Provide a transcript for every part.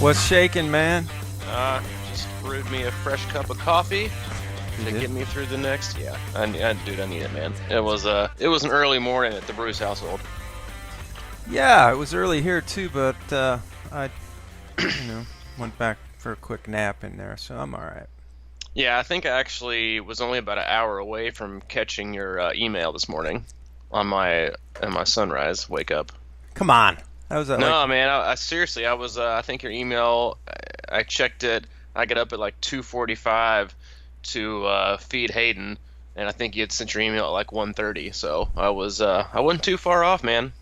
What's shaking, man? Just brewed me a fresh cup of coffee to get me through the next. Yeah, dude, I need it, man. It was an early morning at the Bruce household. Yeah, it was early here too, but I, went back for a quick nap in there, so I'm all right. Yeah, I think I actually was only about an hour away from catching your email this morning on my sunrise wake up. Come on, that was No, man. I seriously, I was. I think your email. I checked it. I got up at like 2:45 to feed Hayden, and I think you had sent your email at like 1:30. So I wasn't too far off, man.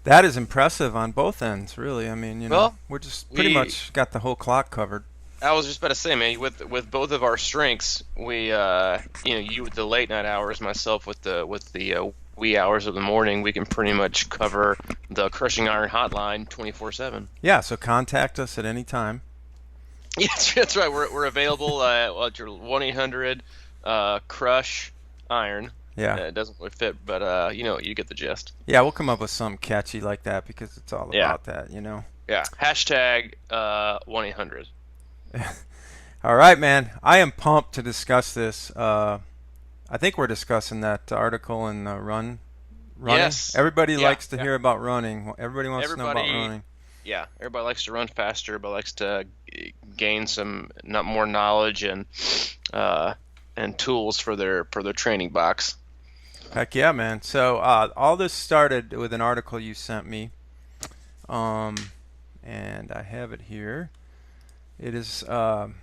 That is impressive on both ends, really. I mean, we're just pretty much got the whole clock covered. I was just about to say, man, with both of our strengths, we, you with the late night hours, myself with the wee hours of the morning, we can pretty much cover the Crushing Iron hotline 24/7. Yeah, so contact us at any time. Yes, that's right. We're available at your 1-800 Crush Iron. Yeah. It doesn't really fit, but you get the gist. Yeah, we'll come up with something catchy like that because it's all about that, Yeah. Hashtag 1-800. All right, man. I am pumped to discuss this. I think we're discussing that article in running. Yes. Everybody likes to hear about running. Everybody wants to know about running. Yeah, everybody likes to run faster, but likes to gain some more knowledge and tools for their training box. Heck yeah, man. So all this started with an article you sent me, and I have it here. It is from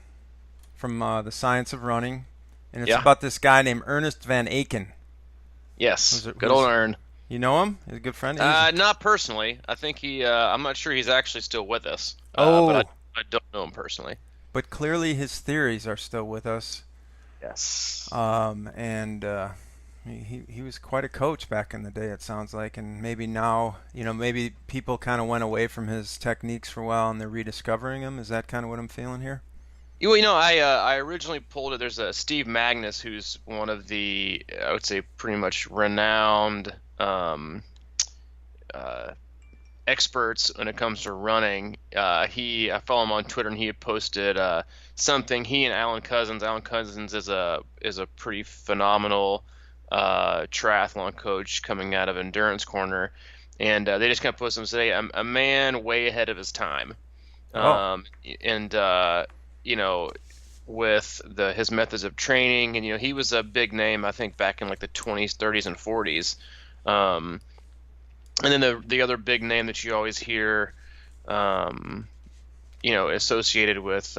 the Science of Running, and it's about this guy named Ernst Van Aaken. Yes, good old Ern. You know him? He's a good friend? Not personally. I think I'm not sure he's actually still with us. But I don't know him personally. But clearly his theories are still with us. Yes. He was quite a coach back in the day, it sounds like, and maybe now, maybe people kind of went away from his techniques for a while and they're rediscovering him. Is that kind of what I'm feeling here? Well, I originally pulled it. There's a Steve Magnus who's one of the, I would say, pretty much renowned experts when it comes to running. I follow him on Twitter, and he had posted something. He and Alan Couzens. Alan Couzens is a pretty phenomenal triathlon coach coming out of Endurance Corner, and they just kind of posted something today. A man way ahead of his time, with his methods of training, and he was a big name, I think, back in like the 20s, 30s, and 40s. And then the other big name that you always hear, associated with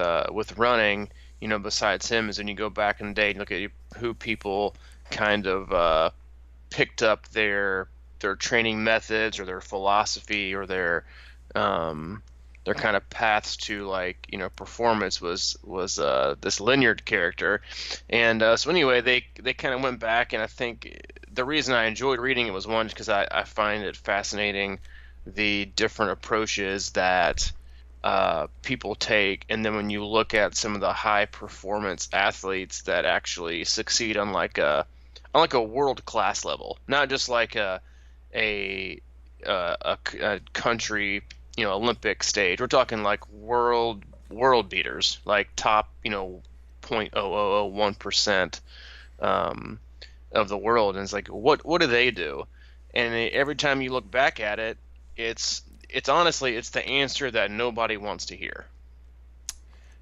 running, besides him, is when you go back in the day and look at who people kind of picked up their training methods or their philosophy or their kind of paths to performance was this Linear character. And so anyway, they kind of went back, and I think the reason I enjoyed reading it was one, because I find it fascinating the different approaches that people take, and then when you look at some of the high performance athletes that actually succeed on like a world class level, not just like a country Olympic stage. We're talking like world beaters, like top 0.0001% of the world. And it's like, what do they do? And every time you look back at it, it's honestly, it's the answer that nobody wants to hear.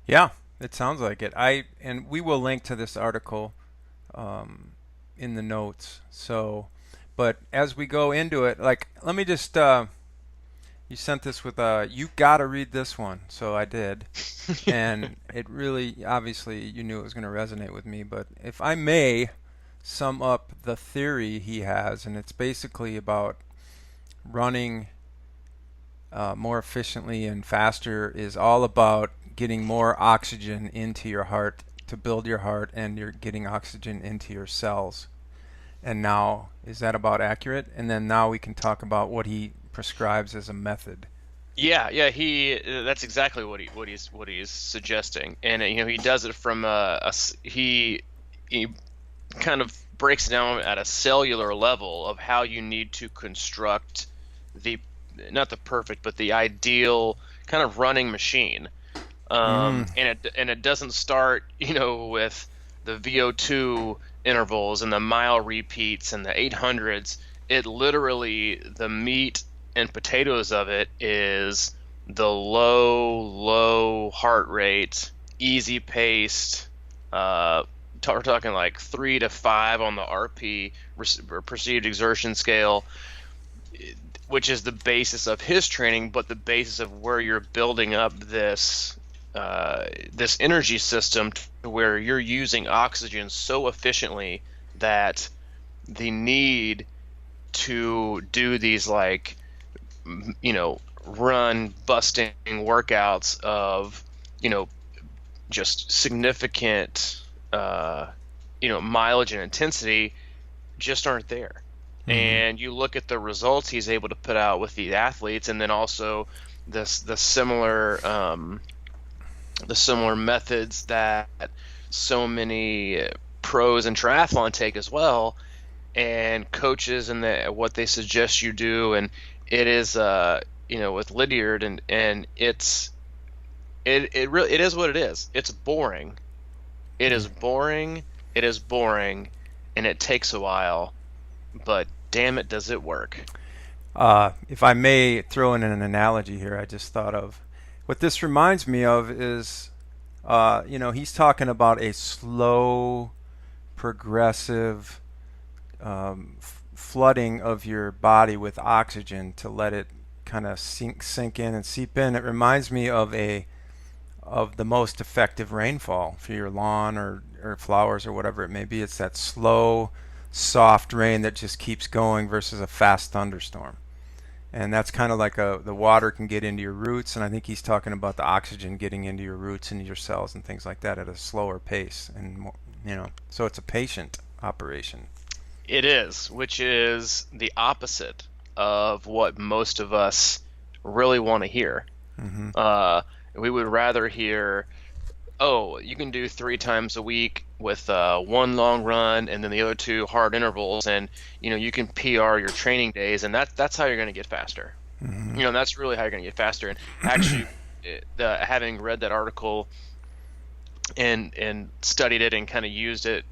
Yeah, it sounds like it. And we will link to this article in the notes. So, but as we go into it, let me just you sent this with you got to read this one, so I did. And it really, obviously, you knew it was going to resonate with me. But if I may sum up the theory he has, and it's basically about running more efficiently and faster is all about getting more oxygen into your heart to build your heart, and you're getting oxygen into your cells. And now, is that about accurate? And then now we can talk about what he prescribes as a method. Yeah, that's exactly what he's suggesting, and he does it from he kind of breaks it down at a cellular level of how you need to construct not the perfect, but the ideal kind of running machine. Mm. And it doesn't start, with the VO2 intervals and the mile repeats and the 800s. It literally, the meat and potatoes of it is the low heart rate, easy paced. We're talking like 3 to 5 on the RP, perceived exertion scale, which is the basis of his training, but the basis of where you're building up this energy system to where you're using oxygen so efficiently that the need to do these, like, run busting workouts of, just significant, mileage and intensity just aren't there. Mm-hmm. And you look at the results he's able to put out with the athletes, and then also the similar methods that so many pros in triathlon take as well, and coaches and what they suggest you do. And it is with Lydiard, and it really, it is what it is. It's boring. It is boring. It is boring, and it takes a while, but damn it, does it work. If I may throw in an analogy here, I just thought of what this reminds me of is, he's talking about a slow, progressive flooding of your body with oxygen to let it kind of sink in and seep in. It reminds me of the most effective rainfall for your lawn or flowers or whatever it may be. It's that slow, soft rain that just keeps going versus a fast thunderstorm. And that's kind of like the water can get into your roots, and I think he's talking about the oxygen getting into your roots and your cells and things like that at a slower pace, and more, so it's a patient operation. It is, which is the opposite of what most of us really want to hear. Mm-hmm. We would rather hear, oh, you can do 3 times a week with 1 long run and then the other 2 hard intervals, and you can PR your training days, and that's how you're going to get faster. Mm-hmm. That's really how you're going to get faster. And actually, having read that article and studied it and kind of used it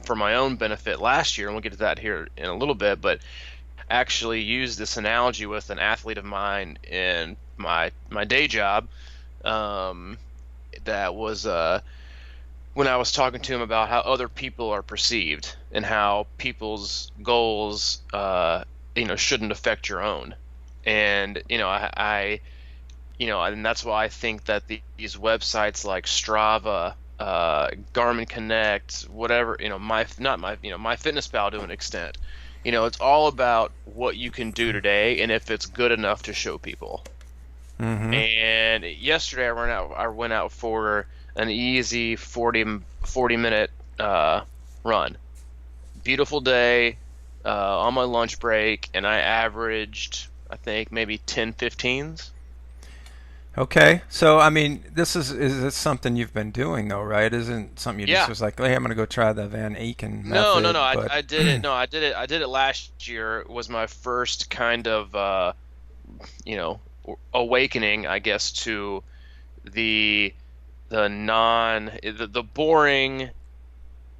for my own benefit last year, and we'll get to that here in a little bit, but actually used this analogy with an athlete of mine in my day job. That was when I was talking to him about how other people are perceived and how people's goals, shouldn't affect your own. And, I and that's why I think that these websites like Strava, Garmin Connect, whatever, MyFitnessPal to an extent, it's all about what you can do today and if it's good enough to show people. Mm-hmm. And yesterday I went out for an easy 40-minute run. Beautiful day, on my lunch break, and I averaged, I think, maybe 10-15s. Okay, so I mean, is this something you've been doing though, right? Isn't something you just was like, hey, I'm gonna go try the Van Aaken method? No. I did it. No, I did it. I did it last year. It was my first kind of, awakening, I guess, to the boring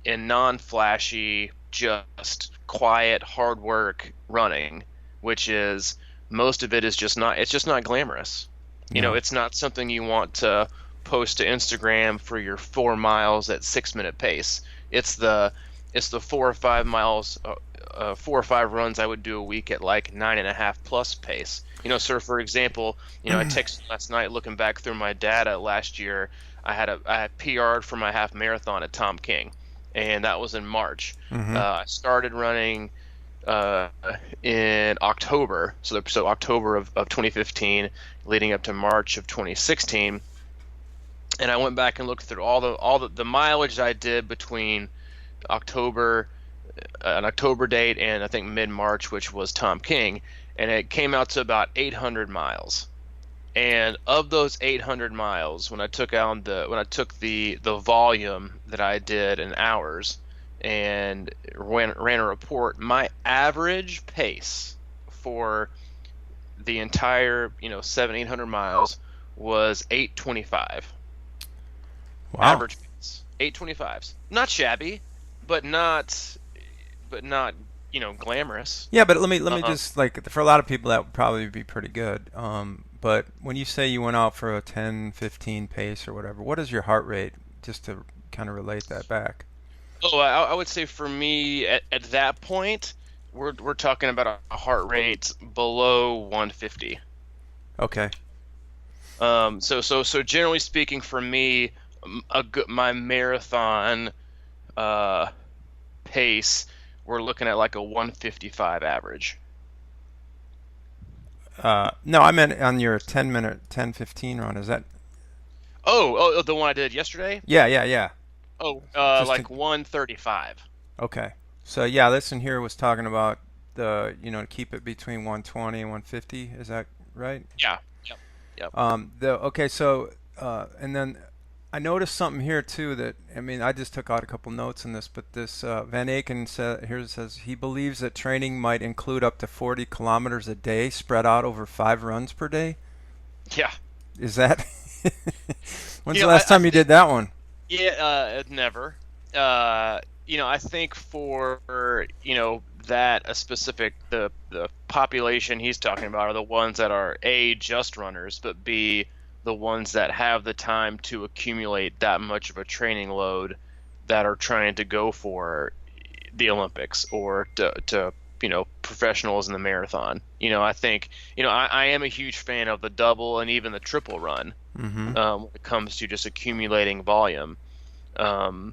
and non-flashy, just quiet, hard work running, which is, most of it is just not glamorous. No. It's not something you want to post to Instagram for your 4 miles at 6-minute pace. It's the 4 or 5 miles, 4 or 5 runs I would do a week at like 9.5 plus pace. So for example, I texted last night looking back through my data last year. I had PR'd for my half marathon at Tom King, and that was in March. Mm-hmm. I started running in October, so October of 2015, leading up to March of 2016. And I went back and looked through all the mileage I did between an October date and I think mid-March, which was Tom King, and it came out to about 800 miles. And of those 800 miles, when I took the volume that I did in hours and ran a report, my average pace for the entire 700-800 miles was 8:25. Wow. Average pace. 8:25s. Not shabby, but not glamorous. Yeah, but let me Uh, just like for a lot of people that would probably be pretty good. But when you say you went out for a 10, 15 pace or whatever, what is your heart rate? Just to kind of relate that back. oh, I would say for me at that point, we're talking about a heart rate below 150. Okay. So generally speaking, for me, my marathon uh pace, we're looking at like a 155 average. No, I meant on your 10-minute, 10-15 run. Is that? Oh, the one I did yesterday? Yeah, yeah, yeah. Oh, Just to, like 135. okay. So yeah, this one here was talking about to keep it between 120 and 150. Is that right? Yeah. Yep. Yep. Okay, so and then I noticed something here too that I mean I just took out a couple notes in this, but this Van Aaken says he believes that training might include up to 40 kilometers a day spread out over 5 runs per day. Yeah. Is that? When's You the know, last I time you think did that one? yeah, never. I think for that a specific the population he's talking about are the ones that are A, just runners, but B, the ones that have the time to accumulate that much of a training load that are trying to go for the Olympics or to professionals in the marathon. I think I am a huge fan of the double and even the triple run, Mm-hmm. when it comes to just accumulating volume, um,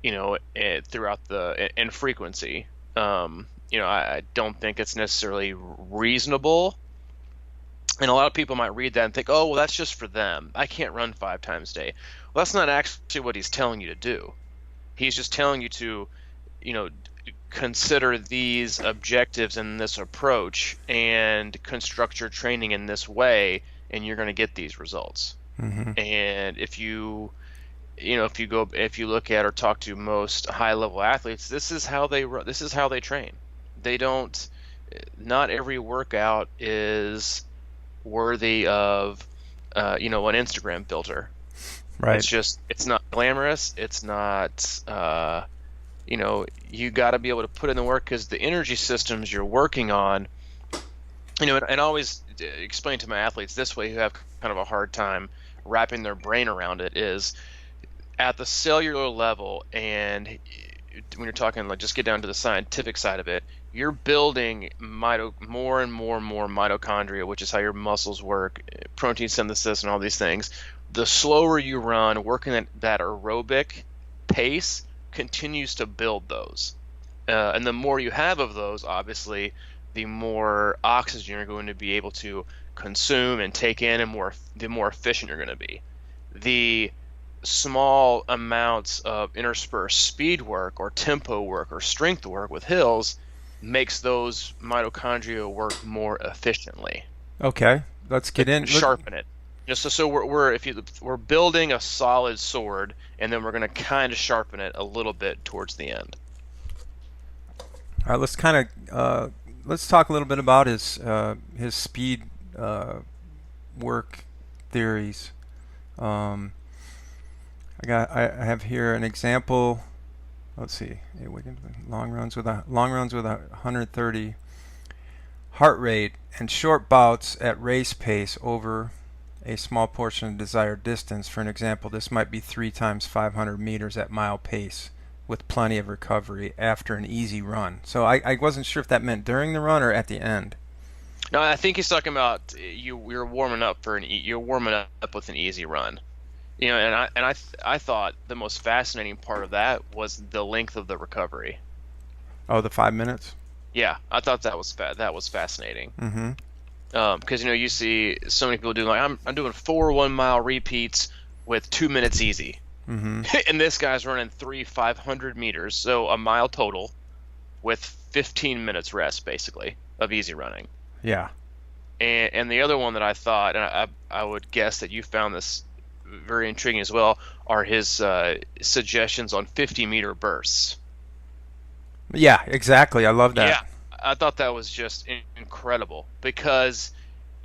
throughout the and frequency. I don't think it's necessarily reasonable. And a lot of people might read that and think, oh, well, that's just for them. I can't run 5 times a day. Well, that's not actually what he's telling you to do. He's just telling you to, you know, consider these objectives and this approach and construct your training in this way, and you're going to get these results. Mm-hmm. And if you look at or talk to most high level athletes, this is how they this is how they train. They don't. Not every workout is worthy of an Instagram filter. Right. It's not glamorous. It's not you got to be able to put in the work, because the energy systems you're working on, and I always explain to my athletes this way, who have kind of a hard time wrapping their brain around it, is at the cellular level. And when you're talking, like, just get down to the scientific side of it, you're building more and more and more mitochondria, which is how your muscles work, protein synthesis, and all these things. The slower you run, working at that aerobic pace continues to build those. And the more you have of those, obviously, the more oxygen you're going to be able to consume and take in, and the more efficient you're going to be. The small amounts of interspersed speed work or tempo work or strength work with hills makes those mitochondria work more efficiently. Okay. Let's get in. Sharpen it. So we're building a solid sword, and then we're going to kind of sharpen it a little bit towards the end. All right. Let's talk a little bit about his speed work theories. I have here an example. Let's see. Long runs with 130 heart rate and short bouts at race pace over a small portion of desired distance. For an example, this might be 3 times 500 meters at mile pace with plenty of recovery after an easy run. So I wasn't sure if that meant during the run or at the end. No, I think he's talking about you're warming up with an easy run. I thought the most fascinating part of that was the length of the recovery. Oh, the 5 minutes? Yeah, I thought that was fascinating. Mm-hmm. Because you see so many people doing, like, I'm doing 4 1-mile repeats with 2 minutes easy. Mm-hmm. And this guy's running 3 500 meters, so a mile total, with 15 minutes rest, basically, of easy running. Yeah. And the other one that I thought, and I would guess that you found this very intriguing as well, are his suggestions on 50-meter bursts. Yeah, exactly. I love that. Yeah, I thought that was just incredible, because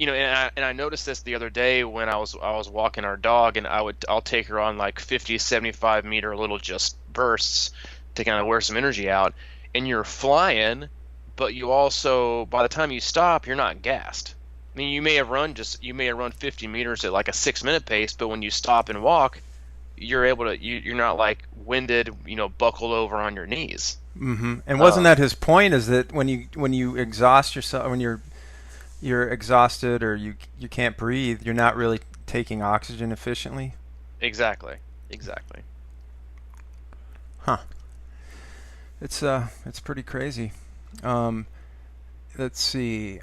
And I noticed this the other day when I was walking our dog, and I'll take her on like 50, 75 meter little just bursts to kind of wear some energy out, and you're flying, but you also, by the time you stop, you're not gassed. I mean, you may have run 50 meters at like a 6 minute pace, but when you stop and walk, you're not like winded, buckled over on your knees. And wasn't Um, that his point? Is that when you exhaust yourself, when you're exhausted or you can't breathe, you're not really taking oxygen efficiently? exactly, exactly. Huh. It's pretty crazy. Um, let's see.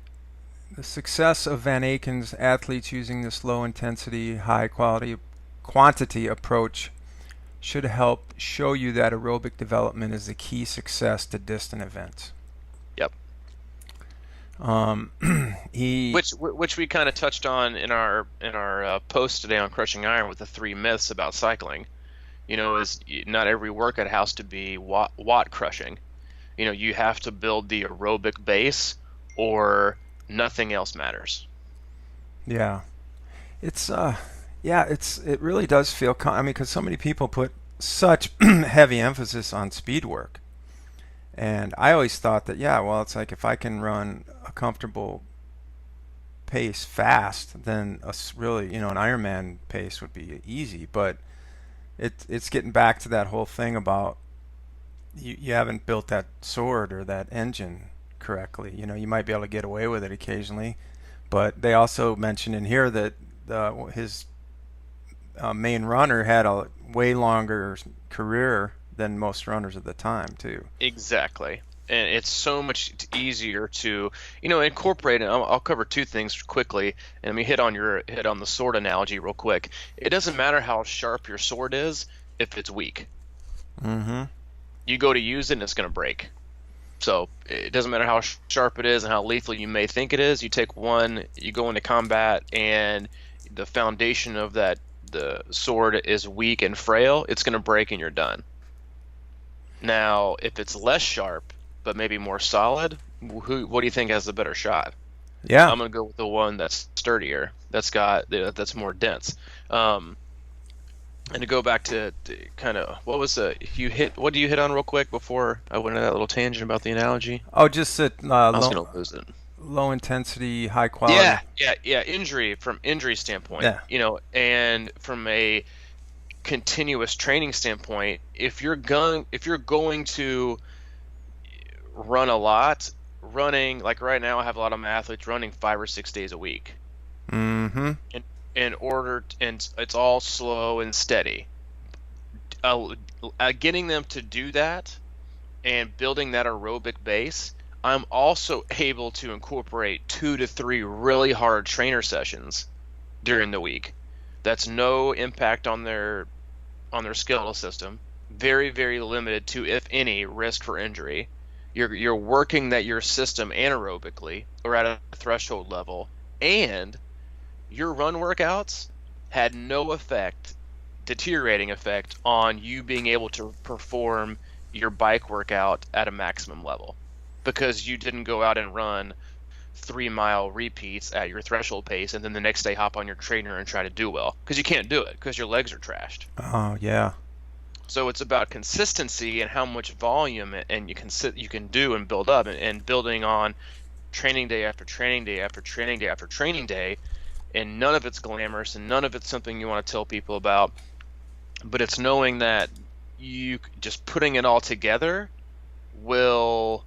The success of Van Aaken's athletes using this low intensity, high quality quantity approach should help show you that aerobic development is the key success to distant events. Yep. Um, he Which we kind of touched on in our post today on Crushing Iron with the 3 myths about cycling. Is not every workout has to be watt crushing. You have to build the aerobic base, or nothing else matters. Yeah, it's it really does feel. I mean, because so many people put such heavy emphasis on speed work, and I always thought that well, it's like if I can run a comfortable pace fast, then really an Ironman pace would be easy. But it's getting back to that whole thing about you haven't built that sword or that engine correctly. You might be able to get away with it occasionally, but they also mentioned in here that his main runner had a way longer career than most runners at the time too. Exactly. And it's so much easier to, incorporate. And I'll cover two things quickly. And let me hit on the sword analogy real quick. It doesn't matter how sharp your sword is if it's weak. Mm-hmm. You go to use it and it's going to break. So it doesn't matter how sharp it is and how lethal you may think it is. You take one, you go into combat, and the foundation of the sword is weak and frail. It's going to break and you're done. Now, if it's less sharp but maybe more solid, what do you think has the better shot? Yeah. I'm going to go with the one that's sturdier, that's more dense. And to go back to kind of what do you hit on real quick before I went into that little tangent about the analogy? Oh, just that I was going to lose it. low intensity, high quality. Yeah. Injury standpoint, Yeah. and from a continuous training standpoint, if you're going to run a lot, running like right now, I have a lot of my athletes running 5 or 6 days a week. Mm-hmm. And it's all slow and steady. Getting them to do that and building that aerobic base, I'm also able to incorporate 2 to 3 really hard trainer sessions during the week. That's no impact on their skeletal system. Very, very limited to, if any, risk for injury. You're working your system anaerobically or at a threshold level, and your run workouts had no deteriorating effect on you being able to perform your bike workout at a maximum level, because you didn't go out and run 3 mile repeats at your threshold pace and then the next day hop on your trainer and try to do well, because you can't do it because your legs are trashed. Oh yeah. So it's about consistency and how much volume and you can do and build up, and building on training day after training day after training day after training day. And none of it's glamorous and none of it's something you want to tell people about, but it's knowing that you just putting it all together will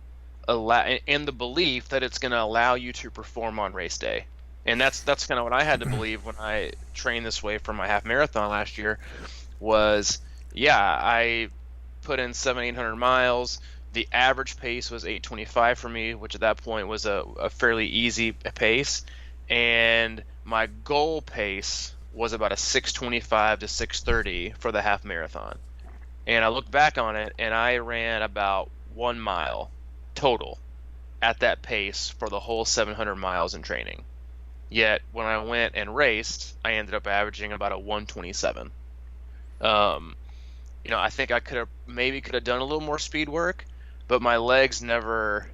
allow, and the belief that it's going to allow you to perform on race day. And that's kind of what I had to believe when I trained this way for my half marathon last year. Was I put in 700-800 miles. The average pace was 8:25 for me, which at that point was a fairly easy pace, and my goal pace was about a 6:25 to 6:30 for the half marathon. And I look back on it, and I ran about 1 mile total at that pace for the whole 700 miles in training. Yet when I went and raced, I ended up averaging about a 127. I think I could have done a little more speed work, but my legs were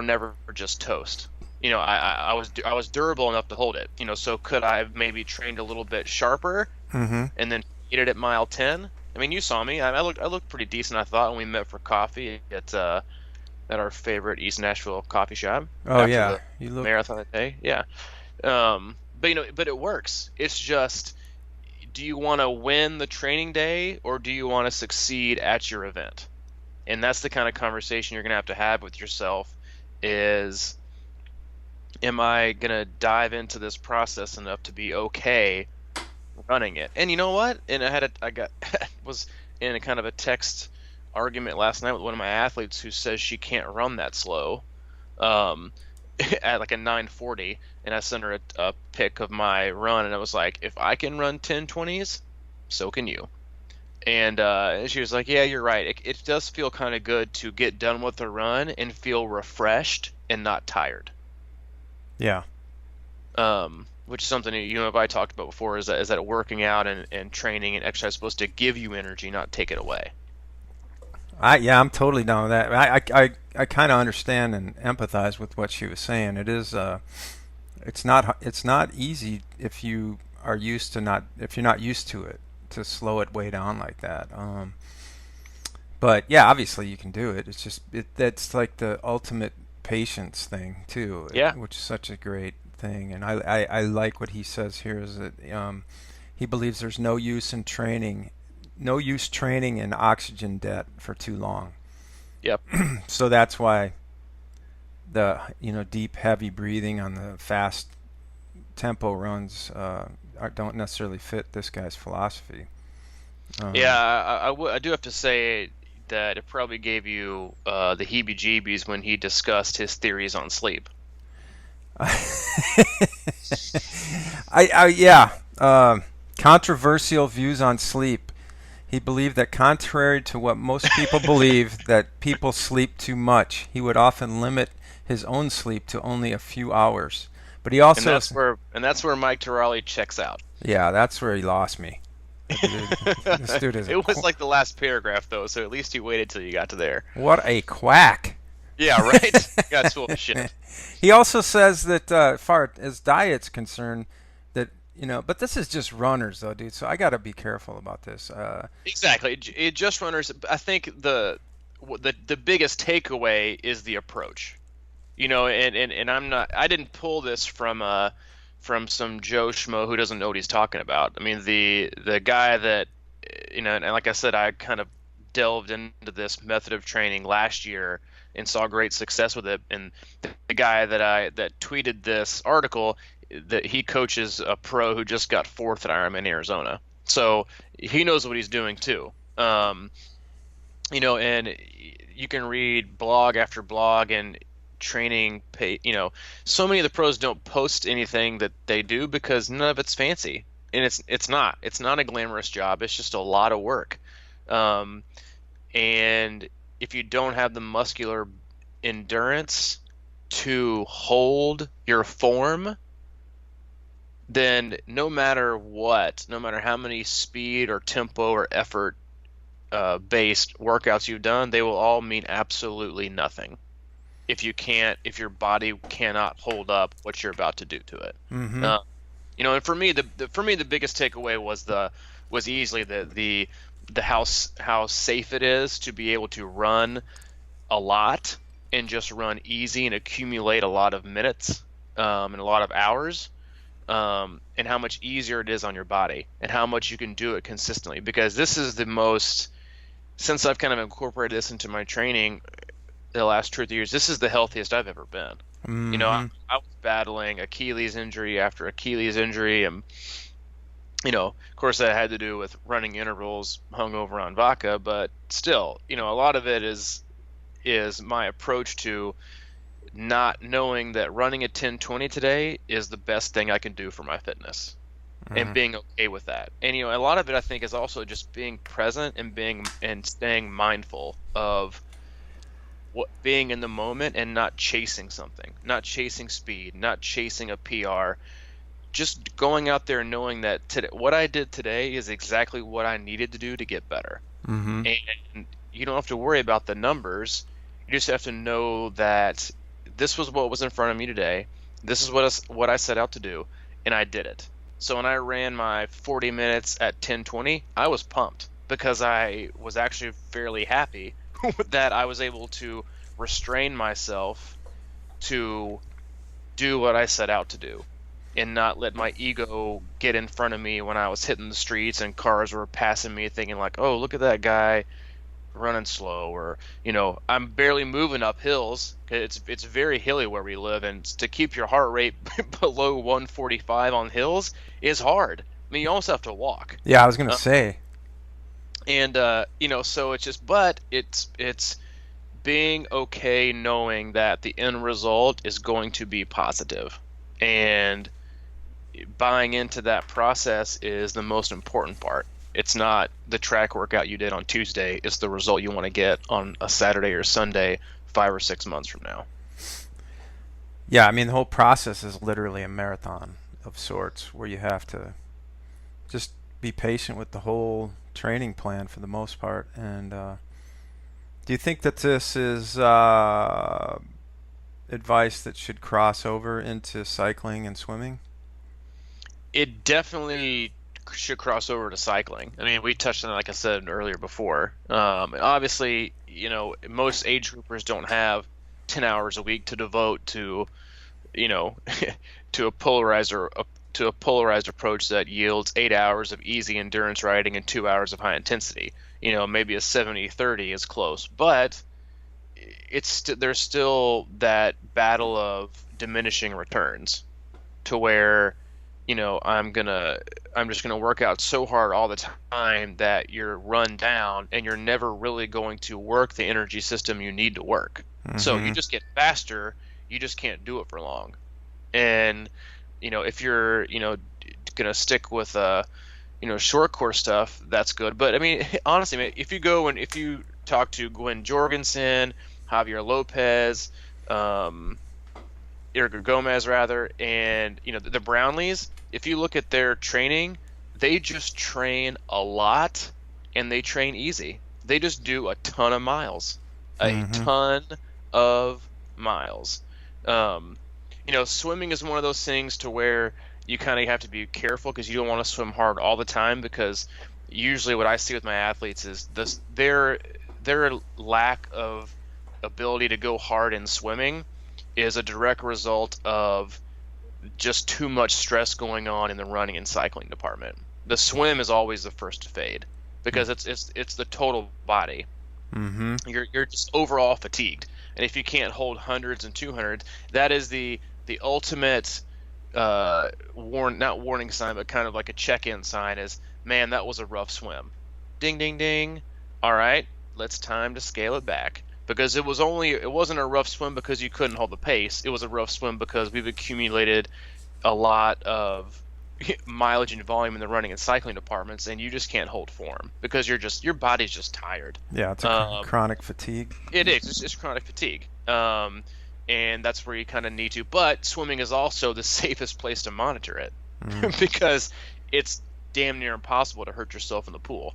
never just toast. I was durable enough to hold it. So could I have maybe trained a little bit sharper Mm-hmm. and then made it at mile 10? I mean, you saw me. I looked pretty decent, I thought, when we met for coffee at our favorite East Nashville coffee shop Oh after yeah, the you look. marathon that day. Yeah. But it works. It's just, do you want to win the training day or do you want to succeed at your event? And that's the kind of conversation you're going to have with yourself is, am I going to dive into this process enough to be okay running it? And you know what? And I got was in a kind of a text argument last night with one of my athletes who says she can't run that slow, um, at like a 9:40, and I sent her a pic of my run, and I was like, if I can run 10:20s, so can you. And she was like, yeah, you're right. It does feel kind of good to get done with the run and feel refreshed and not tired. Yeah. Which is something you and I talked about before, is that working out and training and exercise is supposed to give you energy, not take it away. Yeah, I'm totally down with that. I kind of understand and empathize with what she was saying. It's not easy if you are used to not if you're not used to it to slow it way down like that. But yeah, obviously you can do it. It's just that's like the ultimate patience thing too, Yeah. which is such a great thing. And I like what he says here is that he believes there's no use training in oxygen debt for too long. Yep. So that's why the deep heavy breathing on the fast tempo runs don't necessarily fit this guy's philosophy. Yeah, Um, I do have to say that it probably gave you the heebie-jeebies when he discussed his theories on sleep. yeah. Controversial views on sleep. He believed that contrary to what most people believe, that people sleep too much, he would often limit his own sleep to only a few hours. But he And also, that's where Mike Torelli checks out. yeah, that's where he lost me. This dude is It was like the last paragraph though, so at least you waited till you got to there. what a quack. Yeah, right? That's full of shit. He also says that, as far as diet's concerned, that but this is just runners though, dude. So I got to be careful about this. Exactly. It just runners. I think the biggest takeaway is the approach. And I didn't pull this from some Joe Schmo who doesn't know what he's talking about. I mean, the guy that, and like I said, I kind of delved into this method of training last year and saw great success with it. And the guy that tweeted this article, that he coaches a pro who just got fourth at Ironman Arizona, so he knows what he's doing too. And you can read blog after blog and training so many of the pros don't post anything that they do because none of it's fancy, and it's not a glamorous job. It's just a lot of work. And if you don't have the muscular endurance to hold your form, then no matter what, no matter how many speed or tempo or effort based workouts you've done, they will all mean absolutely nothing if your body cannot hold up what you're about to do to it. Mm-hmm. And for me, the biggest takeaway was easily the how safe it is to be able to run a lot and just run easy and accumulate a lot of minutes, and a lot of hours, and how much easier it is on your body and how much you can do it consistently. Because this is since I've kind of incorporated this into my training the last 2 or 3 years, this is the healthiest I've ever been. Mm-hmm. I was battling Achilles injury after Achilles injury, and of course that had to do with running intervals hungover on vodka, but still, a lot of it is my approach to not knowing that running a 10:20 today is the best thing I can do for my fitness, and being okay with that. And a lot of it I think is also just being present and staying mindful of being in the moment and not chasing something, not chasing speed, not chasing a PR, just going out there and knowing that what I did today is exactly what I needed to do to get better. Mm-hmm. And you don't have to worry about the numbers. You just have to know that this was what was in front of me today. This is what I set out to do, and I did it. So when I ran my 40 minutes at 10:20, I was pumped because I was actually fairly happy that I was able to restrain myself to do what I set out to do and not let my ego get in front of me when I was hitting the streets and cars were passing me, thinking like, oh, look at that guy running slow, or I'm barely moving up hills. It's very hilly where we live, and to keep your heart rate below 145 on hills is hard. I mean, you almost have to walk. Yeah, I was gonna say. And so it's just, but it's being okay knowing that the end result is going to be positive, and buying into that process is the most important part. It's not the track workout you did on Tuesday. It's the result you want to get on a Saturday or Sunday 5 or 6 months from now. Yeah, I mean, the whole process is literally a marathon of sorts where you have to just be patient with the whole training plan for the most part. And do you think that this is advice that should cross over into cycling and swimming? It definitely should cross over to cycling. I mean, we touched on it, like I said earlier before. Obviously, most age groupers don't have 10 hours a week to devote to, to a polarized approach that yields 8 hours of easy endurance riding and 2 hours of high intensity. Maybe a 70-30 is close, but there's still that battle of diminishing returns to where I'm just gonna work out so hard all the time that you're run down and you're never really going to work the energy system you need to work. Mm-hmm. So you just get faster, you just can't do it for long. And if you're gonna stick with short course stuff, that's good. But I mean, honestly, if you talk to Gwen Jorgensen, Javier Lopez, Eric Gomez rather, and the Brownlees, if you look at their training, they just train a lot and they train easy. They just do a ton of miles. Ton of miles. Swimming is one of those things to where you kind of have to be careful because you don't want to swim hard all the time, because usually what I see with my athletes is their lack of ability to go hard in swimming is a direct result of just too much stress going on in the running and cycling department. The swim is always the first to fade because it's the total body. Mm-hmm. You're just overall fatigued, and if you can't hold hundreds and 200s, that is the ultimate not warning sign, but kind of like a check-in sign is, man, that was a rough swim. Ding, ding, ding. All right, let's time to scale it back. Because it wasn't a rough swim because you couldn't hold the pace. It was a rough swim because we've accumulated a lot of mileage and volume in the running and cycling departments, and you just can't hold form because your body's just tired. Yeah, it's chronic fatigue. It is. It's chronic fatigue. And that's where you kind of need to. But swimming is also the safest place to monitor it because it's damn near impossible to hurt yourself in the pool.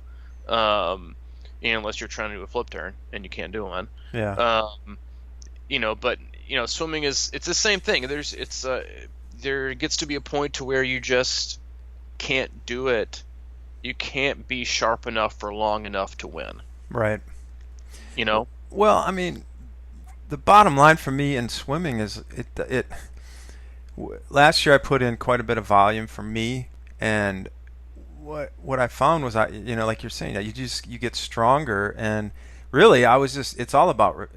Unless you're trying to do a flip turn and you can't do one. Yeah. But swimming it's the same thing. There gets to be a point to where you just can't do it. You can't be sharp enough for long enough to win. Right. Well, I mean, the bottom line for me in swimming is last year I put in quite a bit of volume for me, and what I found was like you're saying, you get stronger, and really it's all about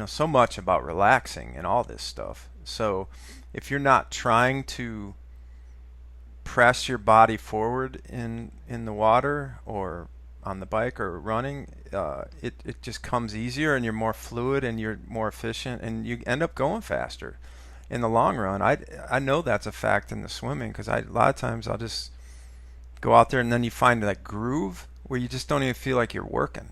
so much about relaxing and all this stuff. So if you're not trying to press your body forward in the water or on the bike or running, it just comes easier, and you're more fluid and you're more efficient, and you end up going faster in the long run. I know that's a fact in the swimming, because a lot of times I'll just go out there and then you find that groove where you just don't even feel like you're working.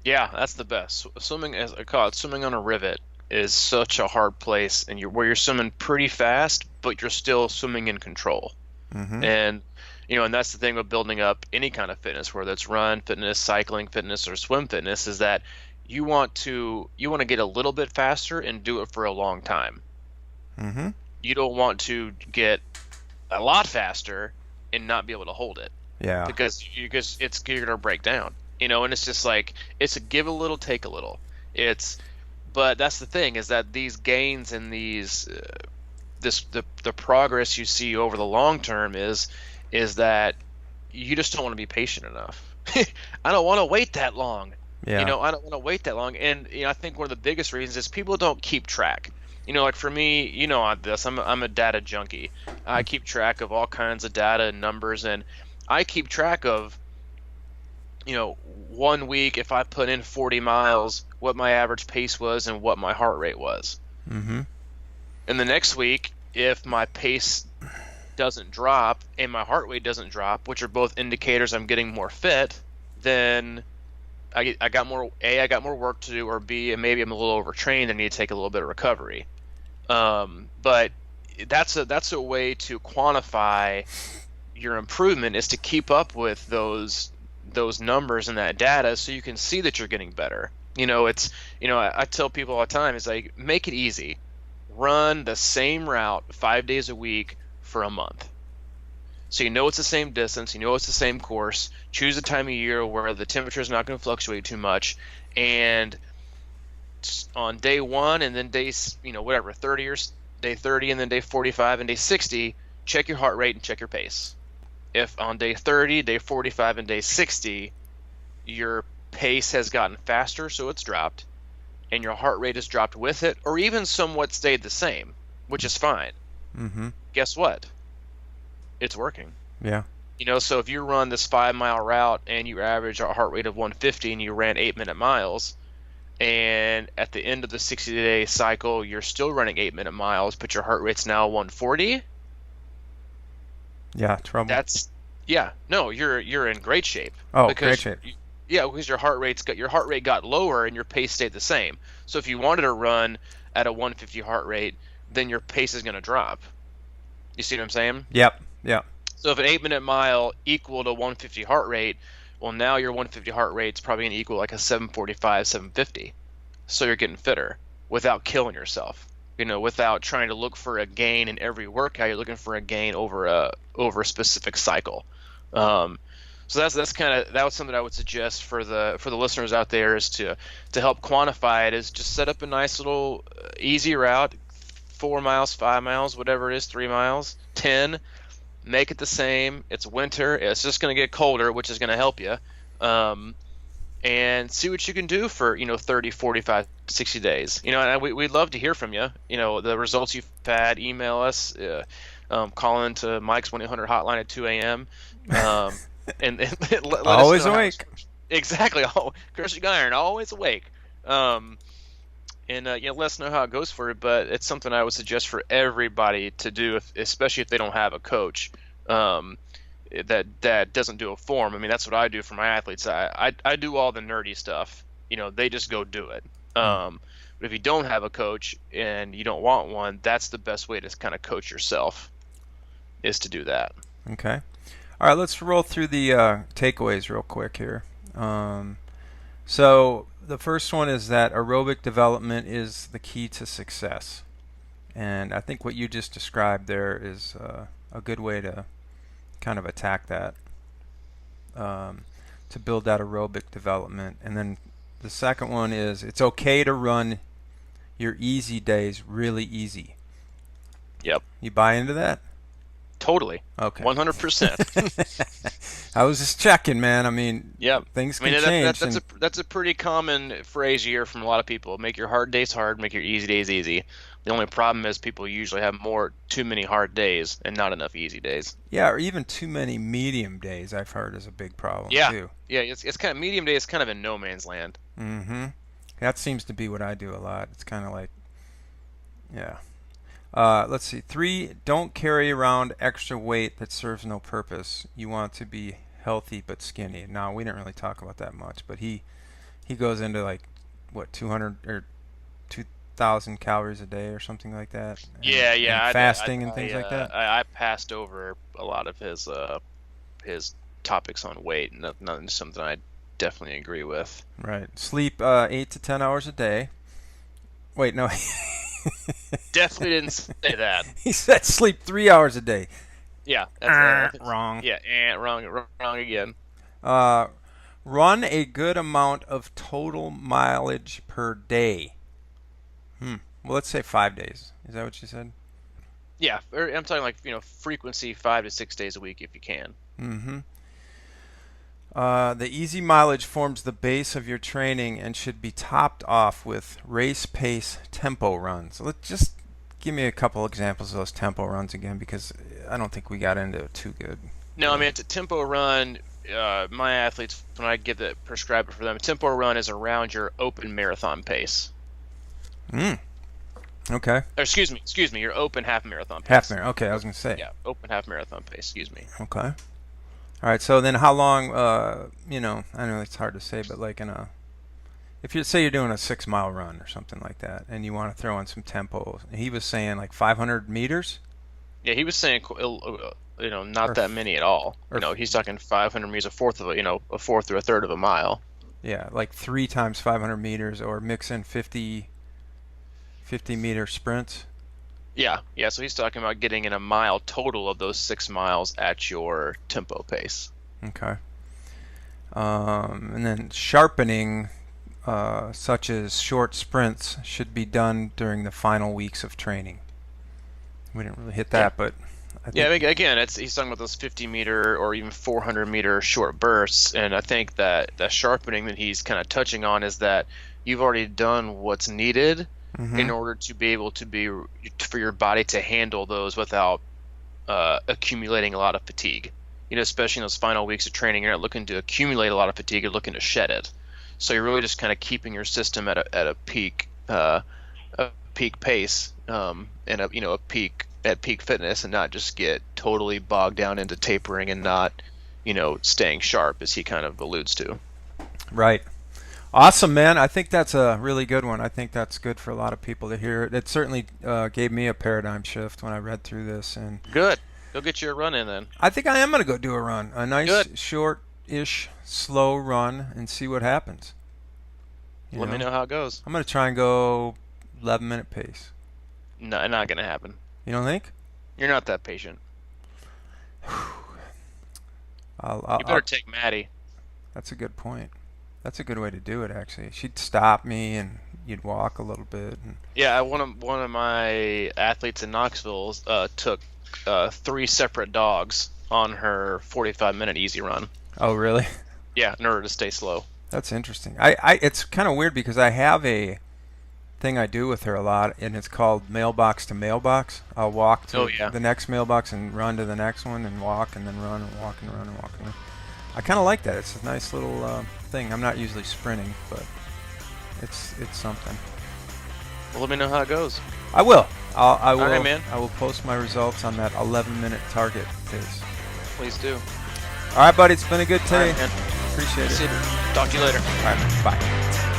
Yeah, that's the best. Swimming, as I call it, swimming on a rivet is such a hard place, and where you're swimming pretty fast, but you're still swimming in control. Mm-hmm. And and that's the thing with building up any kind of fitness, whether it's run fitness, cycling fitness, or swim fitness, is that you want to get a little bit faster and do it for a long time. Mm-hmm. You don't want to get a lot faster and not be able to hold it Yeah. because you're gonna break down. And it's just like it's a give a little, take a little. But that's the thing is that these gains and the progress you see over the long term is that you just don't want to be patient enough. I don't want to wait that long. Yeah. I don't want to wait that long. And I think one of the biggest reasons is people don't keep track. Like for me, on this, I'm a data junkie. I keep track of all kinds of data and numbers, and I keep track of, 1 week if I put in 40 miles, what my average pace was and what my heart rate was. Mm-hmm. And the next week, if my pace doesn't drop and my heart rate doesn't drop, which are both indicators I'm getting more fit, then I got more work to do, or B, and maybe I'm a little overtrained and need to take a little bit of recovery. But that's a way to quantify your improvement, is to keep up with those numbers and that data so you can see that you're getting better. I tell people all the time, it's like, make it easy. Run the same route 5 days a week for a month. So it's the same distance, it's the same course. Choose a time of year where the temperature is not going to fluctuate too much, and on day 1 and then days, 30 or day 30 and then day 45 and day 60, check your heart rate and check your pace. If on day 30, day 45, and day 60, your pace has gotten faster, so it's dropped, and your heart rate has dropped with it, or even somewhat stayed the same, which is fine. Mm-hmm. Guess what? It's working. Yeah. So if you run this 5-mile route and you average a heart rate of 150 and you ran 8-minute miles, and at the end of the 60-day cycle, you're still running 8-minute miles, but your heart rate's now 140. Yeah, trouble. You're in great shape. Oh, because, great shape. because your heart rate got lower and your pace stayed the same. So if you wanted to run at a 150 heart rate, then your pace is going to drop. You see what I'm saying? Yep. So if an 8-minute mile equaled a 150 heart rate, well, now your 150 heart rate's probably going to equal like a 745, 750. So you're getting fitter without killing yourself. Without trying to look for a gain in every workout, you're looking for a gain over a specific cycle. So that was something I would suggest for the listeners out there, is to help quantify it, is just set up a nice little easy route, 4 miles, 5 miles, whatever it is, 3 miles, 10. Make it the same. It's winter. It's just going to get colder, which is going to help you. And see what you can do for 30, 45, 60 days. And we'd love to hear from you. The results you've had. Email us. Call into Mike's 1-800 hotline at 2 a.m. And let Always us know awake. Exactly. Crushing iron, always awake. And let us know how it goes for you. But it's something I would suggest for everybody to do, especially if they don't have a coach that doesn't do a form. I mean, that's what I do for my athletes. I do all the nerdy stuff. They just go do it. But if you don't have a coach and you don't want one, that's the best way to kind of coach yourself, is to do that. Okay. All right, let's roll through the takeaways real quick here. So the first one is that aerobic development is the key to success. And I think what you just described there is a good way to kind of attack that, to build that aerobic development. And then the second one is it's okay to run your easy days really easy. Yep. You buy into that? Totally. Okay. 100%. I was just checking, man. I mean, yep. Things can change. That's a pretty common phrase you hear from a lot of people. Make your hard days hard, make your easy days easy. The only problem is people usually have too many hard days and not enough easy days. Yeah, or even too many medium days, I've heard, is a big problem too. Yeah, it's kind of medium day is kind of in no man's land. Mm-hmm. That seems to be what I do a lot. It's kind of like, yeah. Let's see. 3, don't carry around extra weight that serves no purpose. You want to be healthy but skinny. Now, we didn't really talk about that much, but he goes into like, what, 200 or 2,000 calories a day or something like that. And fasting and things like that. I passed over a lot of his topics on weight, and not something definitely agree with. Right. Sleep 8 to 10 hours a day. Wait, no. Definitely didn't say that. He said sleep 3 hours a day. Yeah, that's Wrong. Yeah, wrong again. Uh, run a good amount of total mileage per day. Well, let's say 5 days. Is that what you said? Yeah, I'm talking like frequency 5 to 6 days a week if you can. Mm-hmm. The easy mileage forms the base of your training and should be topped off with race pace tempo runs. Let's just give me a couple examples of those tempo runs again, because I don't think we got into it too good. No, I mean, it's a tempo run. My athletes, when I give the prescribe it for them, a tempo run is around your open marathon pace. Okay. Or excuse me, your open half marathon pace. Half marathon. Okay, I was gonna say. Yeah, open half marathon pace. Excuse me. Okay. All right. So then, how long? I know it's hard to say, but like if you say you're doing a 6 mile run or something like that, and you want to throw in some tempo, he was saying like 500 meters. Yeah, he was saying, not that many at all. He's talking 500 meters, a fourth or a third of a mile. Yeah, like 3 times 500 meters, or mix in 50 meter sprints. Yeah. So he's talking about getting in a mile total of those 6 miles at your tempo pace. Okay. And then sharpening, such as short sprints, should be done during the final weeks of training. We didn't really hit that, but I think again, he's talking about those 50 meter or even 400 meter short bursts, and I think that the sharpening that he's kind of touching on is that you've already done what's needed in order to be able to for your body to handle those without accumulating a lot of fatigue. Especially in those final weeks of training, you're not looking to accumulate a lot of fatigue; you're looking to shed it. So you're really just kind of keeping your system at a peak pace, and a peak fitness, and not just get totally bogged down into tapering and not staying sharp, as he kind of alludes to. Right. Awesome, man. I think that's a really good one. I think that's good for a lot of people to hear. It certainly gave me a paradigm shift when I read through this. And good. Go get you a run in then. I think I am going to go do a run, a nice good. short-ish slow run, and see what happens. Let me know how it goes. I'm going to try and go 11-minute pace. No, not going to happen. You don't think? You're not that patient. You better take Maddie. That's a good point. That's a good way to do it, actually. She'd stop me, and you'd walk a little bit. Yeah, one of my athletes in Knoxville took 3 separate dogs on her 45-minute easy run. Oh, really? Yeah, in order to stay slow. That's interesting. It's kind of weird because I have a thing I do with her a lot, and it's called mailbox to mailbox. I'll walk to the next mailbox and run to the next one and walk and then run and walk and run and walk and run. I kind of like that. It's a nice little thing. I'm not usually sprinting, but it's something. Well, let me know how it goes. I will. I will. All right, man. I will post my results on that 11-minute target pace. Please do. All right, buddy. It's been a good day. All right, man. Appreciate it. Talk to you later. All right. Bye.